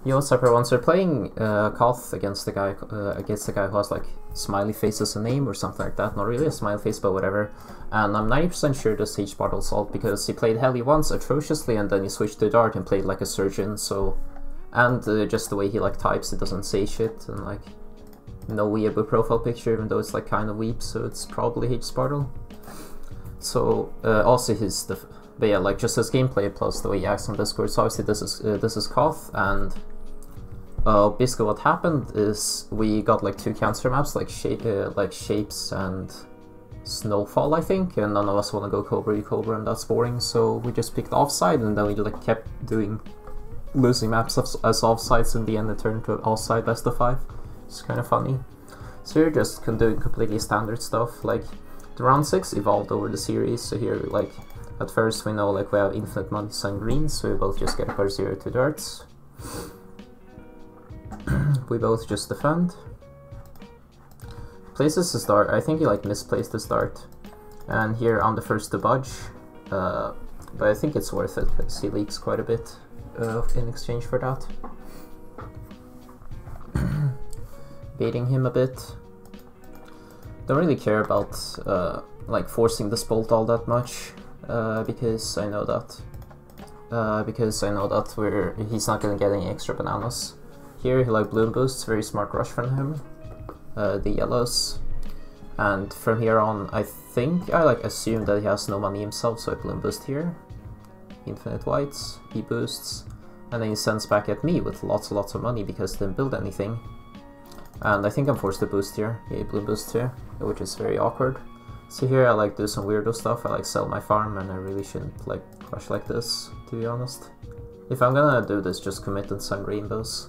Yo, what's up everyone? So we're playing KOTH against the guy who has like smiley face as a name or something like that. Not really a smiley face, but whatever. And I'm 90% sure this H bottle salt because he played heli once atrociously and then he switched to dart and played like a surgeon. So, and just the way he like types, it doesn't say shit, and like no weeaboo profile picture, even though it's like kind of weep. So it's probably H bottle. So also but yeah, like just his gameplay plus the way he acts on Discord. So obviously this is KOTH, and basically what happened is we got like two cancer maps, like shapes and snowfall, I think, and none of us want to go Cobra, and that's boring. So we just picked offside, and then we like kept doing losing maps as offsides. In the end, it turned to offside best of 5. It's kind of funny. So you're just doing completely standard stuff. Like the round 6 evolved over the series. So here, like at first we know like we have infinite money and greens, so we both just get a per 0 to darts. We both just defend. Places to start. I think he like misplaced the start, and here I'm the first to budge, but I think it's worth it because he leaks quite a bit in exchange for that. Baiting him a bit. Don't really care about like forcing this bolt all that much, because I know that he's not gonna get any extra bananas. Here he like Bloon boosts, very smart rush from him. The yellows, and from here on I think I like assume that he has no money himself, so I Bloon boost here. Infinite whites, he boosts, and then he sends back at me with lots and lots of money because he didn't build anything. And I think I'm forced to boost here. Yeah, Bloon boost here, which is very awkward. So here I like do some weirdo stuff. I like sell my farm, and I really shouldn't like rush like this, to be honest. If I'm gonna do this, just commit and some rainbows.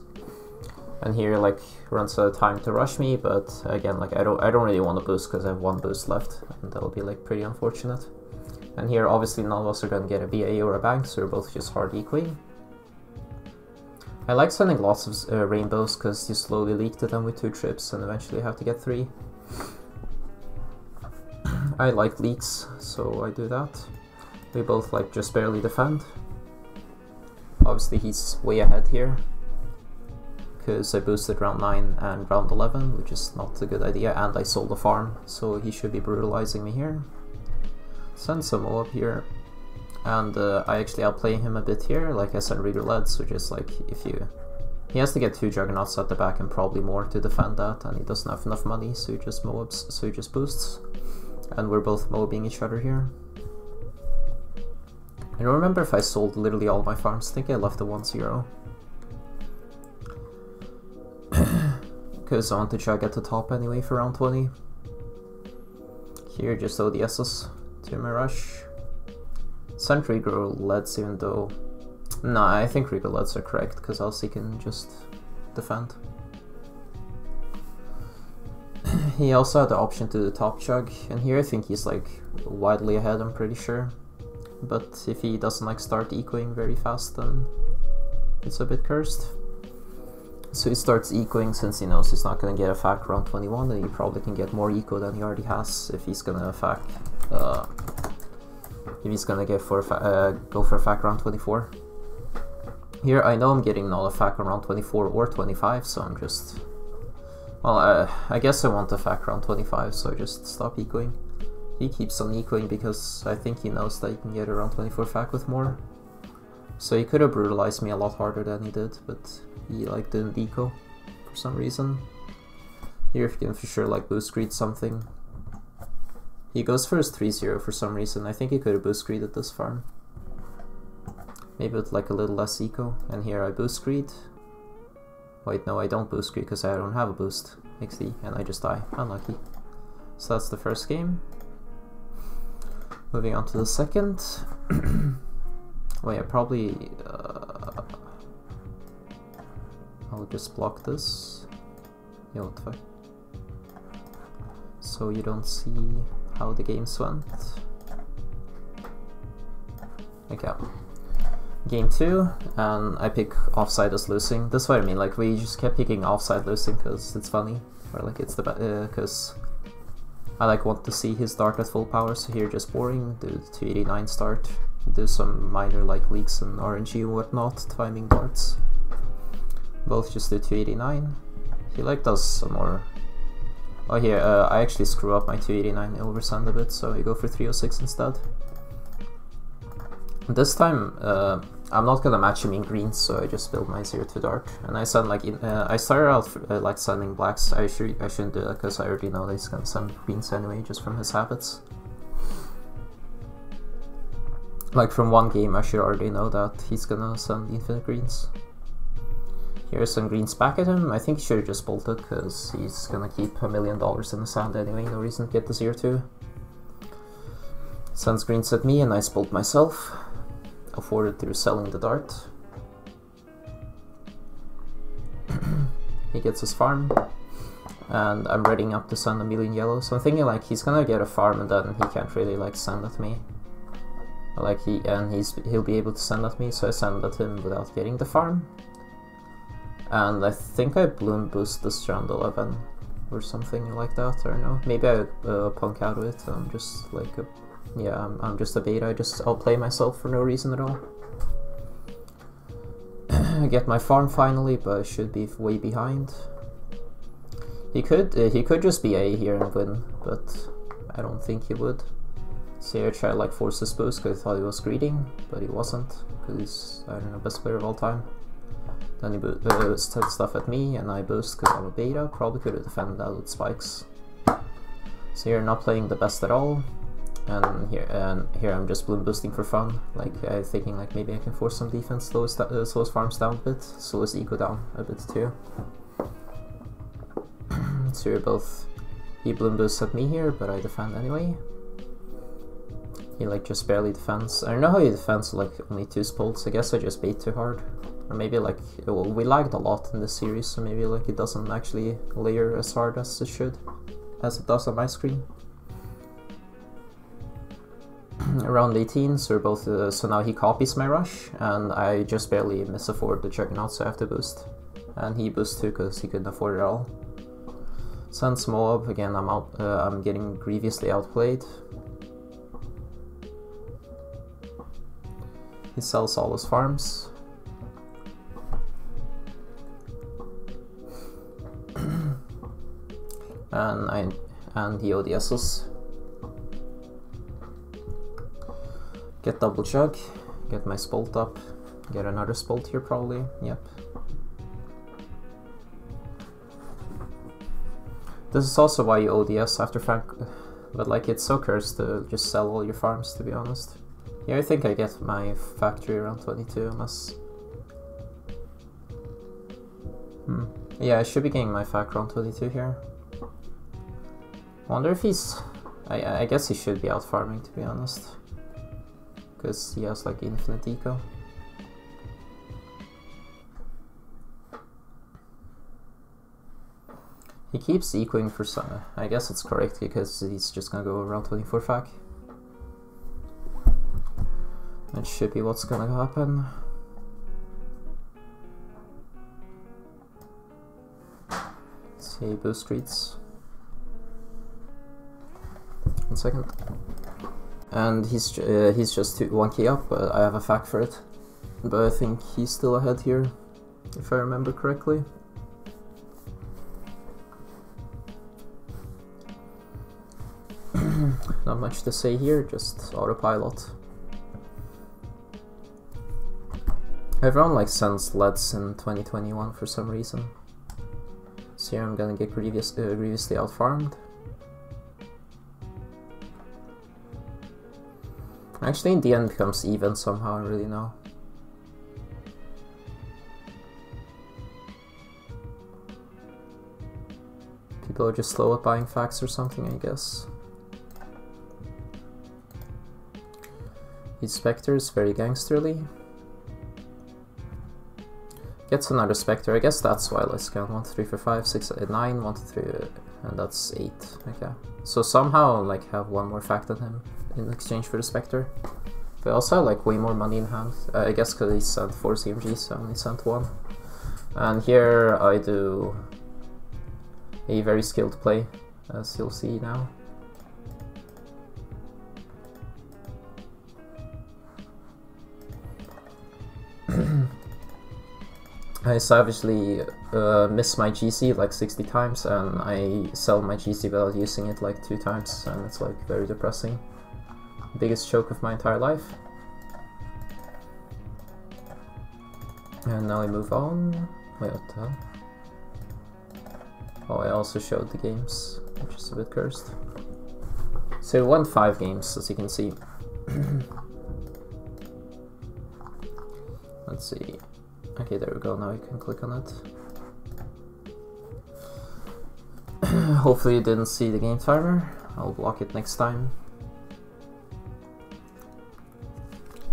And here like runs out of time to rush me, but again like I don't really want to boost because I have 1 boost left, and that'll be like pretty unfortunate. And here obviously none of us are gonna get a BA or a bank, so we're both just hard equing. I like sending lots of rainbows because you slowly leak to them with 2 trips and eventually have to get 3. I like leaks, so I do that. We both like just barely defend. Obviously he's way ahead here because I boosted round 9 and round 11, which is not a good idea, and I sold the farm, so he should be brutalizing me here. Send some Mo up here, and I actually outplay him a bit here. Like I said, Reader led, so just like he has to get 2 juggernauts at the back and probably more to defend that, and he doesn't have enough money, so he just Mo-ups, so he just boosts, and we're both Mo-being each other here. I don't remember if I sold literally all my farms. I think I left a 1-0. Because I want to try to get to top anyway for round 20. Here just ODSs to my rush. Send Regal leads, even though... No, I think Regal leads are correct, because else he can just defend. He also had the option to the top chug, and here I think he's like widely ahead, I'm pretty sure. But if he doesn't like start ecoing very fast, then it's a bit cursed. So he starts ecoing since he knows he's not going to get a FAQ round 21, and he probably can get more eco than he already has if he's going to FAQ. If he's going to go for a FAQ round 24. Here I know I'm getting not a FAQ on round 24 or 25, so I'm just... Well, I guess I want a FAQ round 25, so I just stop ecoing. He keeps on ecoing because I think he knows that he can get around 24 FAQ with more. So he could have brutalized me a lot harder than he did, but he like didn't eco for some reason. Here if you can for sure like boost greed something. He goes for his 3-0 for some reason. I think he could have boost greeded this farm. Maybe with like a little less eco. And here I boost greed. Wait, no, I don't boost greed because I don't have a boost. XD, and I just die. Unlucky. So that's the first game. Moving on to the second. Well, yeah, probably I'll just block this. Yeah, what the fuck? So you don't see how the games went. Okay. Game 2, and I pick offside as losing. That's what I mean, like we just kept picking offside losing because it's funny, or like it's the because I like want to see his dart at full power. So here just boring, do the 289 start, do some minor like leaks and RNG and whatnot, timing darts. Both just do 289. He like does some more. Oh here, I actually screw up my 289 oversend a bit, so I go for 306 instead. This time, I'm not gonna match him in greens, so I just build my 0-2 dart. And I send like, I started out like sending blacks. I shouldn't do that because I already know that he's gonna send greens anyway, just from his habits. Like from one game, I should already know that he's gonna send infinite greens. Here's some greens back at him. I think he should have just bolted because he's gonna keep $1 million in his hand anyway. No reason to get the 0-2. Sends greens at me and I bolt myself. Afforded through selling the dart. He gets his farm. And I'm readying up to send a million yellow. So I'm thinking like he's gonna get a farm and then he can't really like send at me. Like he'll be able to send at me, so I send at him without getting the farm. And I think I Bloon boost this round 11 or something like that. I don't know. Maybe I punk out of it. I'm just like a, yeah, I'm just a beta. I'll play myself for no reason at all. I get my farm finally, but I should be way behind. He could just be A here and win, but I don't think he would. So I tried like force his boost because I thought he was greeting, but he wasn't, because he's, I don't know, best player of all time. Then he said stuff at me and I boost because I'm a beta. Probably could have defended that with spikes. So here not playing the best at all. And here I'm just Bloon boosting for fun. Like thinking like maybe I can force some defense, slow his farms down a bit, slow his ego down a bit too. So you're both, he Bloon boosts at me here, but I defend anyway. He like just barely defends. I don't know how he defends like only 2 spolts. I guess I just bait too hard. Or maybe like, well, we lagged a lot in this series, so maybe like it doesn't actually layer as hard as it should, as it does on my screen. Around 18, so we're both, so now he copies my rush, and I just barely miss afford the juggernaut, so I have to boost. And he boosts too, because he couldn't afford it all. Sends Moab, again I'm getting grievously outplayed. He sells all his farms. and he ODS's. Get double jug, get my spolt up, get another spolt here probably, yep. This is also why you ODS after Frank, but like it's so cursed to just sell all your farms, to be honest. Yeah, I think I get my factory around 22 unless... Yeah, I should be getting my fac around 22 here. Wonder if he's... I guess he should be out farming, to be honest. Because he has like infinite eco. He keeps ecoing for some... I guess it's correct because he's just gonna go around 24 fac. That should be what's gonna happen. Let's see, boost streets. 1 second. And he's just 1 key up, but I have a fac for it. But I think he's still ahead here, if I remember correctly. Not much to say here, just autopilot. Everyone like sends LEDs in 2021 for some reason. So here I'm gonna get grievously out-farmed. Actually in the end becomes even somehow, I really know. People are just slow at buying facts or something, I guess. His Spectre is very gangsterly. Gets another Spectre, I guess that's why. Let's count 1, 2, 3, 4, 5, 6, 8, 9, 1, 2, 3, and that's 8. Okay. So somehow like have 1 more fact than him in exchange for the Spectre. But also have like way more money in hand. I guess because he sent 4 CMGs, so I only sent 1. And here I do a very skilled play, as you'll see now. I savagely miss my GC like 60 times, and I sell my GC without using it like 2 times, and it's like very depressing. Biggest choke of my entire life. And now we move on. Wait, what the hell? Oh, I also showed the games, which is a bit cursed. So we won 5 games, as you can see. Let's see. Okay, there we go, now you can click on it. Hopefully you didn't see the game timer. I'll block it next time.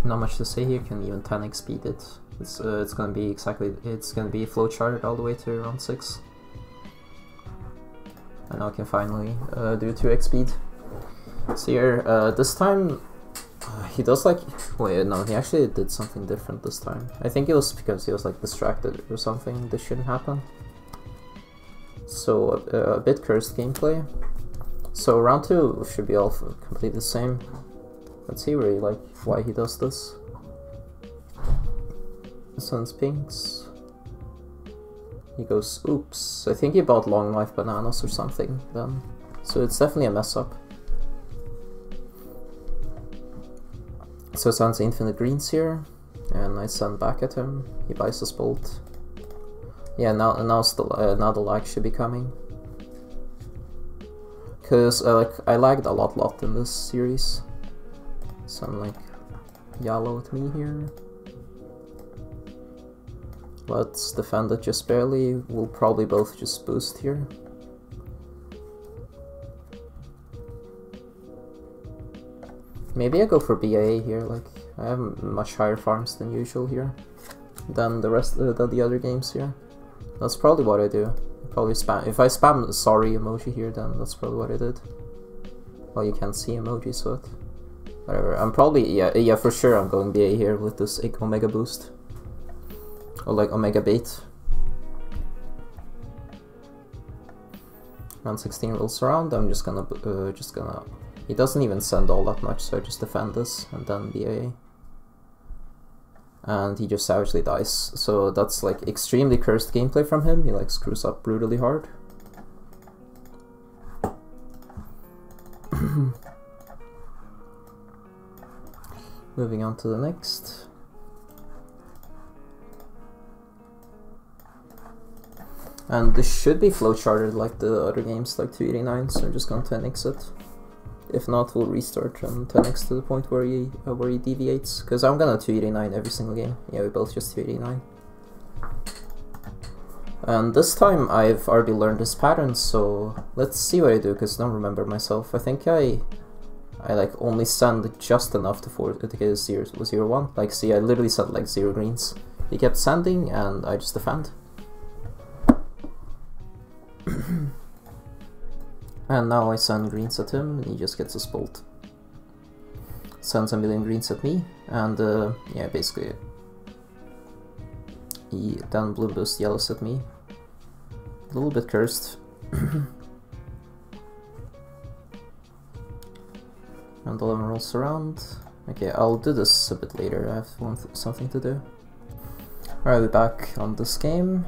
Not much to say here, can even 10x speed it. It's gonna be flowcharted all the way to round 6. And now I can finally do 2x speed. So here, this time he does like, wait, no, he actually did something different this time. I think it was because he was like distracted or something. This shouldn't happen. So a bit cursed gameplay. So round 2 should be all completely the same. Let's see really like why he does this. Sun's pinks. He goes, oops. I think he bought long life bananas or something then. So it's definitely a mess up. So Sun's infinite greens here, and I send back at him. He buys his bolt. Yeah, now the lag should be coming. Cause I lagged a lot in this series. So I'm like yellow at me here. Let's defend it just barely. We'll probably both just boost here. Maybe I go for BA here, like, I have much higher farms than usual here, than the rest than the other games here. That's probably what I do. Probably spam, if I spam the sorry emoji here, then that's probably what I did. Well, you can't see emojis, but whatever. I'm probably, yeah, for sure I'm going BA here with this Omega boost. Or like Omega bait. Round 16 rolls around, I'm just gonna, he doesn't even send all that much, so I just defend this and then BA. And he just savagely dies. So that's like extremely cursed gameplay from him. He like screws up brutally hard. Moving on to the next. And this should be flowcharted like the other games, like 289, so I'm just gonna 10x it. If not, we'll restart and 10x to the point where he deviates. Because I'm gonna 289 every single game. Yeah, we both just 289. And this time I've already learned this pattern, so let's see what I do, because I don't remember myself. I think I like only send just enough to get a 0-1. Like, see, I literally sent like 0 greens. He kept sending and I just defend. And now I send greens at him and he just gets his bolt. Sends a million greens at me, and yeah, basically he then blue boost yellows at me. A little bit cursed. And 11 rolls around. Okay, I'll do this a bit later, I have something to do. Alright, we're back on this game.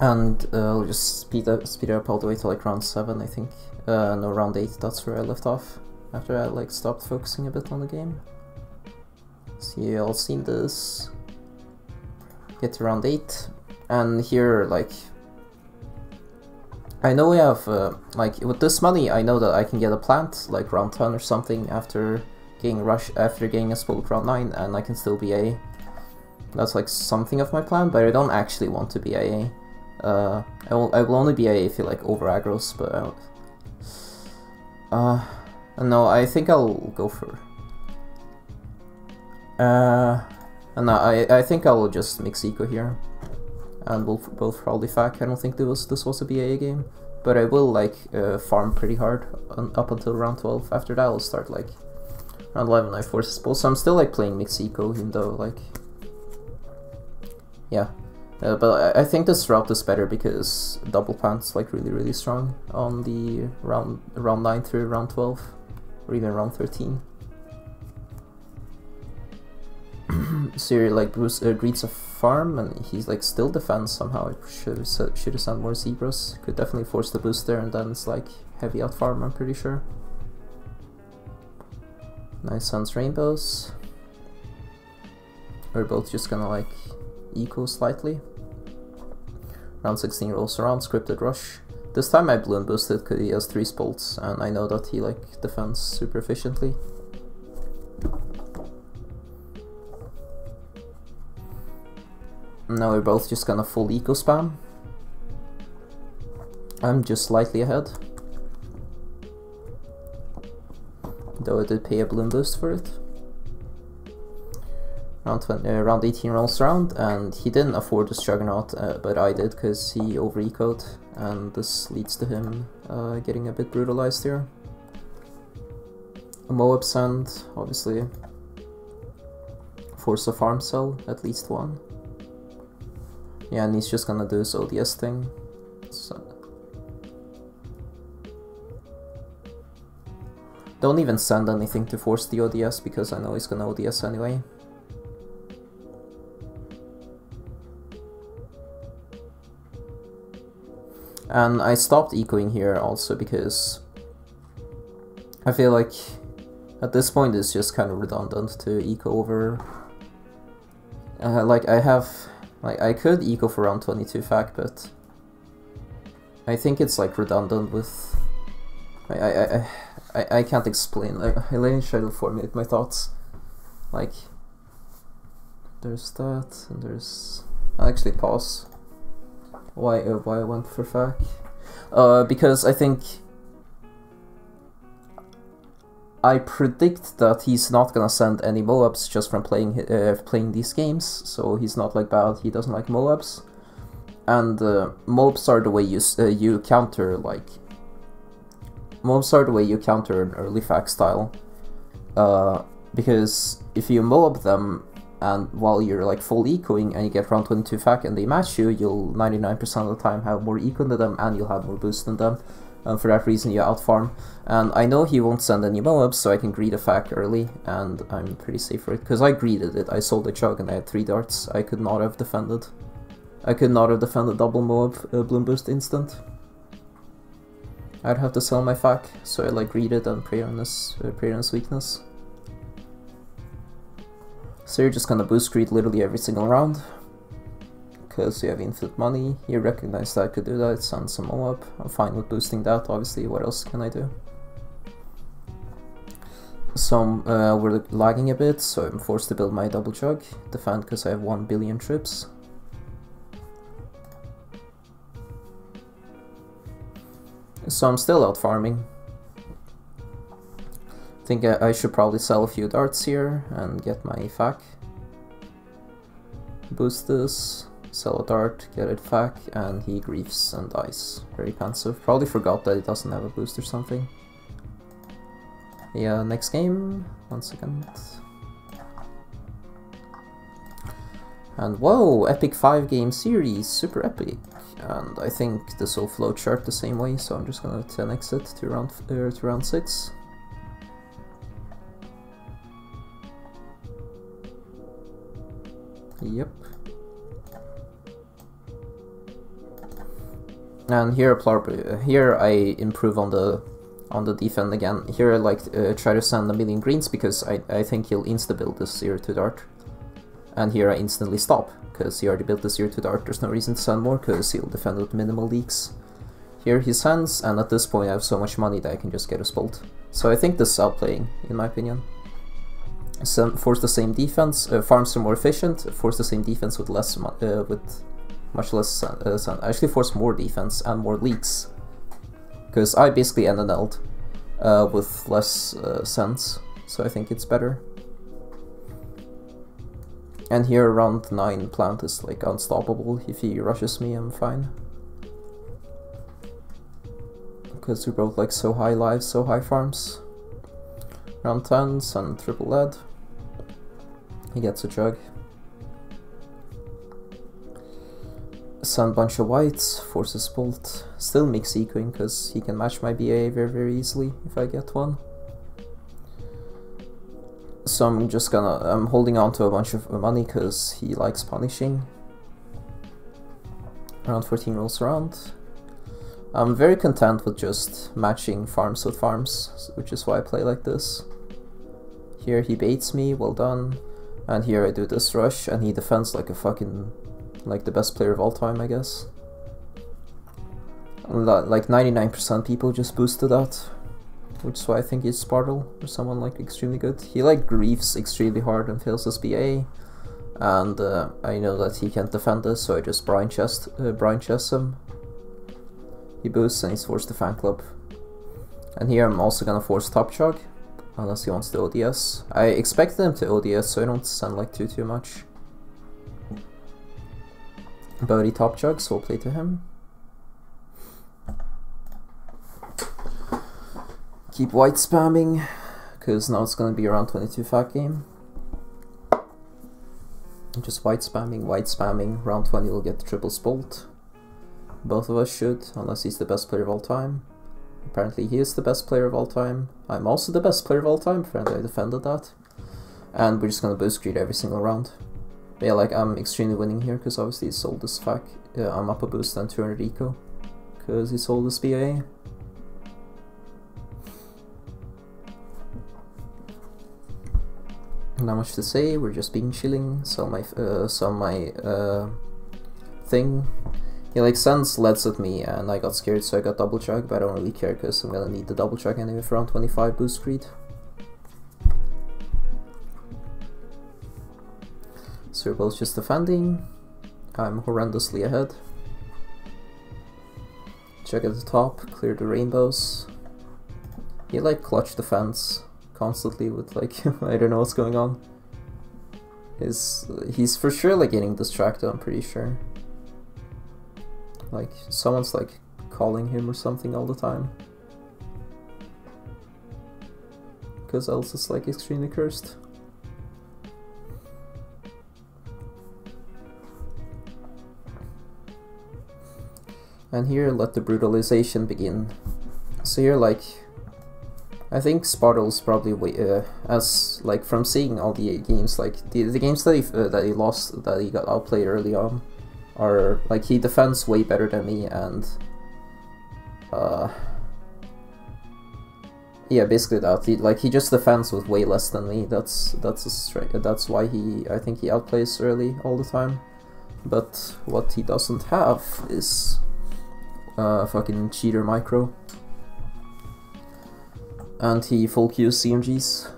And I'll just speed it up all the way to like round 7, I think. No, round 8, that's where I left off. After I like stopped focusing a bit on the game. So you all seen this. Get to round 8. And here, like, I know we have, like, with this money, I know that I can get a plant, like round 10 or something, after getting a spoke round 9, and I can still be AA. That's like something of my plan, but I don't actually want to be AA. I will only be AA if you like over aggros, but no, I think I'll go for no, I think I'll just mix eco here, and we'll both probably fac. I don't think this was a BA game, but I will like farm pretty hard up until round 12. After that I'll start like round 11 I force both, so I'm still like playing mix eco, even though like, yeah. But I think this route is better because double pant's like really strong on the round 9 through round 12, or even round 13. So you're like greets a farm, and he's like still defends somehow. I should have sent more zebras. Could definitely force the boost there, and then it's like heavy out farm, I'm pretty sure. Nice sends rainbows. We're both just gonna like eco slightly. Round 16 rolls around, scripted rush. This time I balloon boosted because he has 3 spolts, and I know that he like defends super efficiently. Now we're both just gonna full eco spam. I'm just slightly ahead, though I did pay a balloon boost for it. Round 18 rolls around, and he didn't afford this Juggernaut, but I did because he over-ecoed, and this leads to him getting a bit brutalized here. A Moab Sand, obviously. Force a farm cell, at least one. Yeah, and he's just gonna do his ODS thing. So don't even send anything to force the ODS, because I know he's gonna ODS anyway. And I stopped ecoing here also because I feel like at this point it's just kind of redundant to eco over. Like I could eco for round 22 fac, but I think it's like redundant with. I can't explain. Like, I let me try to formulate my thoughts. Like, there's that, and there's. I'll actually pause. Why I went for fac? Because I think I predict that he's not gonna send any Moabs just from playing these games. So he's not like bad. He doesn't like Moabs, and Moabs are the way you counter like. Moabs are the way you counter an early fac style. Because if you Moab them, and while you're like full ecoing and you get round 22 fac and they match you, you'll 99% of the time have more eco than them, and you'll have more boost than them. For that reason you outfarm. And I know he won't send any Moabs, so I can greed a fac early, and I'm pretty safe for it. Because I greeded it, I sold a chug and I had 3 darts. I could not have defended. I could not have defended double Moab bloom boost instant. I'd have to sell my fac, so I like greeded and prey on his weakness. So you're just gonna boost greed literally every single round, because you have infinite money. You recognize that I could do that, send some Moab. I'm fine with boosting that, obviously. What else can I do? So we're lagging a bit, so I'm forced to build my double chug. Defend because I have 1 billion trips. So I'm still out farming. I think I should probably sell a few darts here and get my fac. Boost this, sell a dart, get it fac, and he griefs and dies. Very pensive. Probably forgot that he doesn't have a boost or something. Yeah, next game. 1 second. And whoa, epic 5-game series, super epic. And I think this will flowchart the same way, so I'm just gonna 10x it to round 6. Yep. And here I improve on the defend again. Here I like try to send a million greens because I think he'll insta build this 0-2 dart. And here I instantly stop, because he already built the 0-2 dart. There's no reason to send more, because he'll defend with minimal leaks. Here he sends, and at this point I have so much money that I can just get a bolt. So I think this is outplaying, in my opinion. Force the same defense, farms are more efficient, force the same defense with much less sand. Actually force more defense and more leaks, because I basically NNL'd with less sands, so I think it's better. And here round 9 plant is like unstoppable. If he rushes me, I'm fine. Because we're both like so high lives, so high farms. Round 10, send triple lead. He gets a jug. Send bunch of whites, forces bolt. Still mix ecoing because he can match my BA very, very easily if I get one. So I'm holding on to a bunch of money because he likes punishing. Around 14 rolls around. I'm very content with just matching farms with farms, which is why I play like this. Here he baits me, well done. And here I do this rush, and he defends like a fucking, like the best player of all time, I guess. Like 99% people just boosted that, which is why I think he's Spartle, or someone like extremely good. He like grieves extremely hard and fails his BA, and I know that he can't defend this, so I just bryanchess him. He boosts and he's forced to fan club. And here I'm also gonna force top chug, unless he wants to ODS. I expected him to ODS, so I don't send like too much. But he top chug, so we'll play to him. Keep white spamming, because now it's gonna be around 22 fat game. Just white spamming, round 20 we'll get the triple bolt. Both of us should, unless he's the best player of all time. Apparently he is the best player of all time. I'm also the best player of all time, apparently I defended that. And we're just gonna boost greed every single round. But yeah, like I'm extremely winning here, because obviously he sold this fac. I'm up a boost and 200 eco, because he sold this BA. Not much to say, we're just being chilling, sell my thing. He like sends leads at me and I got scared, so I got double chug, but I don't really care because I'm gonna need the double chug anyway for around 25 boost greed. So we're both just defending. I'm horrendously ahead. Check at the top, clear the rainbows. He like clutch defense constantly with like I don't know what's going on. He's for sure like getting distracted, I'm pretty sure. Like someone's like calling him or something all the time, because else it's like extremely cursed. And here let the brutalization begin. So here like I think Spartle's probably way, as like from seeing all the games, like the games that he lost, that he got outplayed early on, are like he defends way better than me, and yeah, basically that he just defends with way less than me. That's why I think he outplays early all the time. But what he doesn't have is fucking cheater micro. And he full Qs CMGs,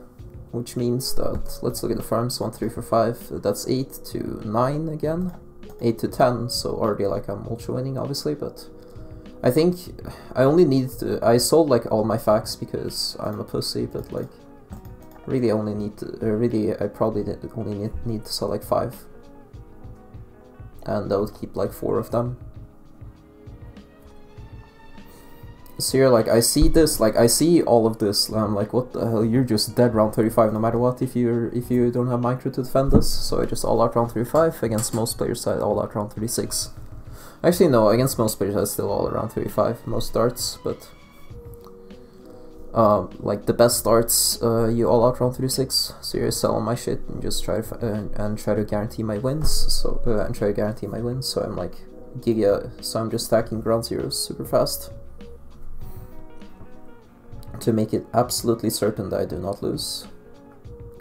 which means that, let's look at the farms, 1, 3, 4, 5, that's 8 to 9 again, 8 to 10, so already like I'm ultra winning obviously, but I think I only need to, I sold like all my facts because I'm a pussy, but like really I only need to, I probably only need to sell like 5, and I would keep like 4 of them. So here, like, I see this, like, I see all of this, and I'm like, what the hell, you're just dead round 35 no matter what if you don't have micro to defend this, so I just all out round 35, against most players I all out round 36. Actually no, against most players I still all around 35, most starts, but like the best starts, you all out round 36, so you sell all my shit and just try to guarantee my wins, so, so I'm like, so I'm just stacking ground zeros super fast, to make it absolutely certain that I do not lose.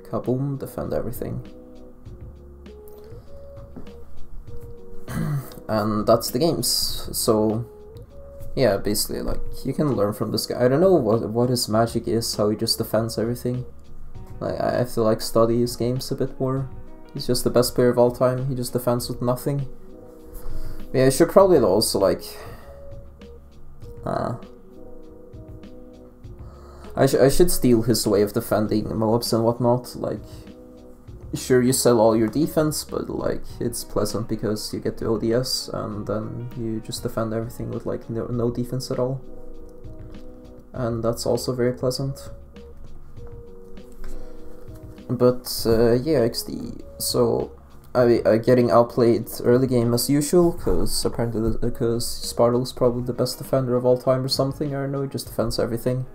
Kaboom, defend everything. And that's the games. So yeah, basically like you can learn from this guy. I don't know what his magic is, how he just defends everything. Like I have to like study his games a bit more. He's just the best player of all time, he just defends with nothing. Yeah, I should probably also like I should steal his way of defending mobs and whatnot. Like, sure, you sell all your defense, but like it's pleasant because you get the ODS and then you just defend everything with like no defense at all, and that's also very pleasant. But yeah, XD. So I getting outplayed early game as usual, because apparently because Spartle's probably the best defender of all time or something. I don't know, he just defends everything.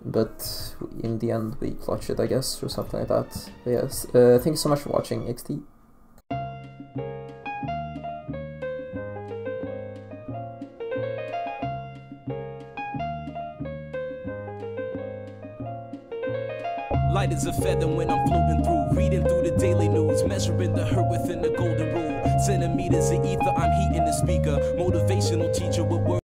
but in the end we clutch it, I guess, or something like that. But yes, thanks so much for watching, XT. Light as a feather when I'm floating through, reading through the daily news, measuring the hurt within the golden rule. Centimeters of ether, I'm heating the speaker. Motivational teacher with words.